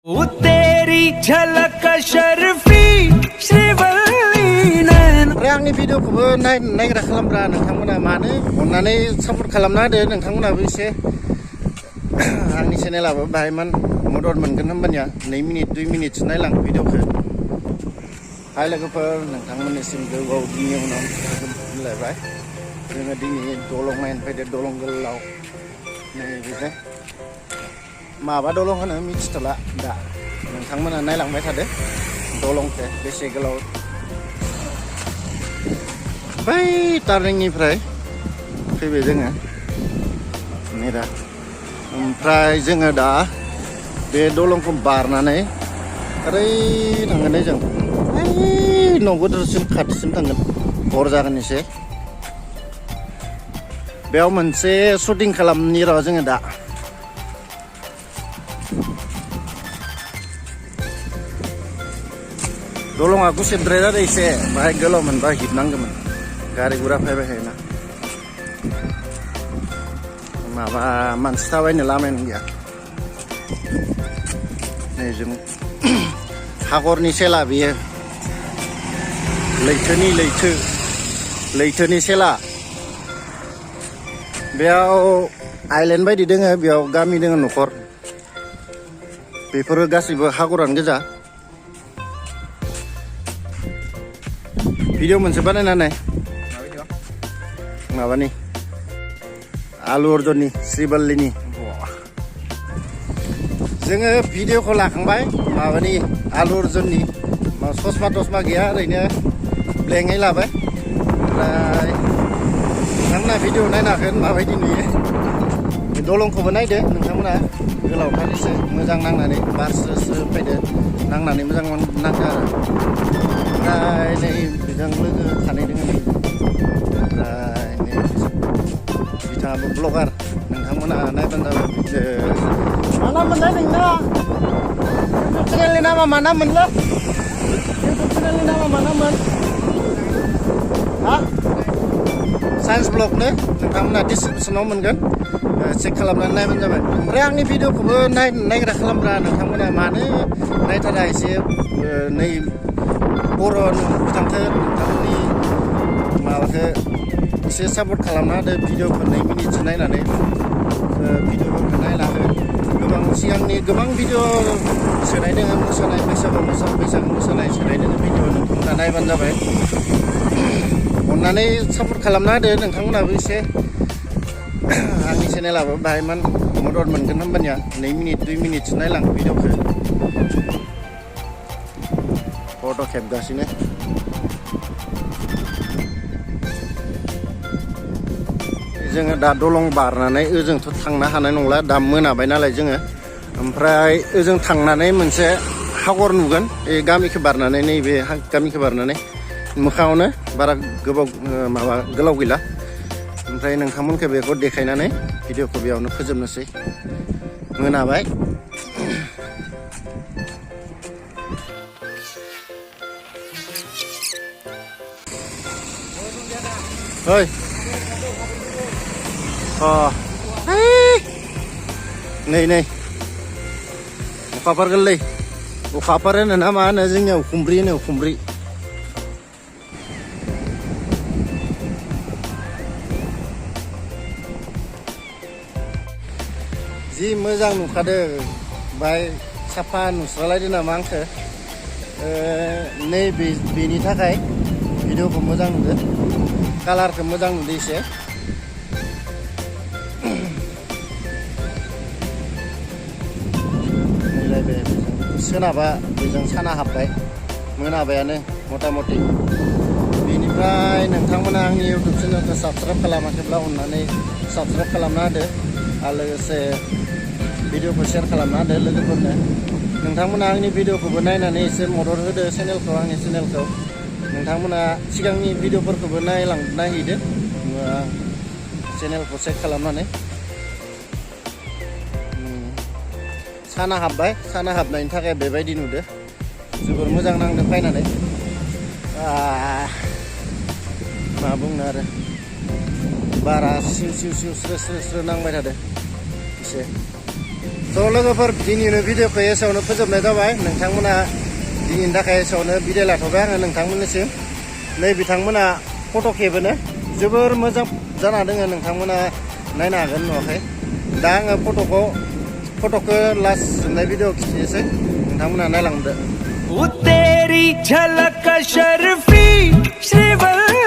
तेरी झलक शर्फी श्रीवल्ली नैन आंनि भिडिअखौबो नायग्रा खालामग्रा नोंथांमोना मानो अननानै सापर्ट खालामना होदो नोंथांमोनाबो एसे आंनि चेनेलाबो बाहायमान मदद मोनगोन होमबानिया 2 मिनिट 2 मिनिटसो नायलां भिडिअखौ हाय लोगोफोर नोंथांमोननिसिम गोबाव दिननि उनाव मिलायबाय जोङो दिनै दलं नायनो फैदो दलं गोलाव नैबे माबा दलं होनो मिथिथ'ला दा नोंथांमोना नायलांबाय थादो दलंखौ बेसे गोलाव बै टार्निंनिफ्राय फैबाय जोङो नै दा ओमफ्राय जोङो दा बे दलंखौ बारनानै ओरै थांगोन जों नगदरसिम खाथिसिम थांगोन हर जागोन एसे बेयाव मोनसे शुटिं खालामनि र' जोङो दा दलंआ गुसेबद्राय जादों एसे बाहाय गोलाव मोनबा हिबनांगौमोन गारि गुरा फैबाय थायोना माबा मानसि थाबायनो लामायानो गैया नै जों हागरनि सेला बेयो लैथोनि सेला बेयाव आइलेन्ड बायदि दोङो बेयाव गामि दोङो न'खर बेफोरो गासैबो हागरानो गोजा भिडिअ मोनसे बानायनानै माबानि आलु अर्जुननि श्रीवल्लीनि जोङो भिडिअखौ लाखांबाय माबानि आलु अर्जुननि ससमा टसमा गैया ओरैनो ब्लेङै लाबाय ओमफ्राय नोंथांमोना भिडिअ नायनो हागोन माबायदि नुयो दलंखौबो नायदो नोंथांमोना गोलावथार एसे मोजां नांनानै बार स्रो स्रो फैदो नांनानै मोजां नांदो आरो ओमफ्राय नै बेजों लोगो थानाय दोङो ओमफ्राय नै बिथाङाबो ब्लगार नोंथांमोना नायबानो जाबाय मा नाम मोनलाय नोंना इउटुब चेनेलनि नामा मा नाम मोनलै इउटुब चेनेलनि नामा मा नाममोन हा साइन्स ब्लगनो नोंथांमोना डिसक्रिपसनाव मोनगोन चेक खालामनानै नायबानो जाबाय ओमफ्राय आंनि भिडिअखौबो नायग्रा खालामग्रा नोंथांमोना मानो नायथारा एसे नै बर' बिथांखौ नोंथांमोननि माबाखौ एसे सापर्ट खालामना होदो भिडिअखौ 2 मिनिटसो नायनानै भिडिअफोरखौ नायना हो गोबां सिगांनि गोबां भिडिअ सोनाय दोङो मोसानाय बैसागु मोसानाय सोनाय दोङो भिडिअ नोंथांमोना नायबानो जाबाय अननानै सापर्ट खालामना होदो नोंथांमोनाबो एसे आंनि चेनेलाबो बाहायमान मदद मोनगोन होमबानिया 2 मिनिट 2 मिनिटसो नायलां भिडिअखौ फट' खेबगासिनो जोङो दा दलं बारनानै ओजोंथ' थांनो हानाय नंला दा मोनाबाय नालाय जोङो ओमफ्राय ओजों थांनानै मोनसे हागर नुगोन बे गामिखौ बारनानै नैबे गामिखौ बारनानै मोखाङावनो बारा गोलाव गैला ओमफ्राय नोंथांमोनखौ बेखौ देखायनानै भिडिअखौ बेयावनो फोजोबनोसै मोनाबाय ओइ नै अखाफोर गोरलै अखाफोर होनो ना मा होनो जोंनियाव खुमब्रि होनो खुमब्रि जि मोजां नुखादो बाय साफा नुस्रालायदो नामा आंखो नै बेनि थाखाय भिडिअखौ मोजां नुदो कालारखौ मोजां नुदो एसे सोनाबा बेजों साना हाबबाय मोनाबायानो मथा मथि बेनिफ्राय नोंथांमोना आंनि इउटुब चेनेलखौ साबसक्राइब खालामाखैब्ला अननानै साबसक्राइब खालामना होदो आरो लोगोसे भिडिअखौ शेयार खालामना होदो लोगोफोरनो नोंथांमोना आंनि भिडिअखौबो नायनानै एसे मदद होदो आंनि चेनेलखौ नोंथांमोना सिगांनि भिडिअफोरखौबो नायहैदो चेनेलखौ चेक खालामनानै साना हाबनायनि थाखाय बेबायदि नुदो जोबोर मोजां नांदो फैनानै मा बुंनो आरो बारा सिउ स्रो नांबाय थादो एसे स' लोगोफोर दिनैनो भिडिअखौ एसेयावनो फोजोबनाय जाबाय नोंथांमोना दिनैनि थाखाय एसेयावनो बिदाय लाथ'बाय आङो नोंथांमोननिसिम नै बिथांमोना फट' खेबोनो जोबोर मोजां जाना दोङो नोंथांमोना नायनो हागोन नुवाखै दा आङो फट'खौ लास्ट जोबनाय भिडिअ खिथिनोसै नोंथांमोना नायलांदो वो तेरी झलक शर्फी श्रीवल्ली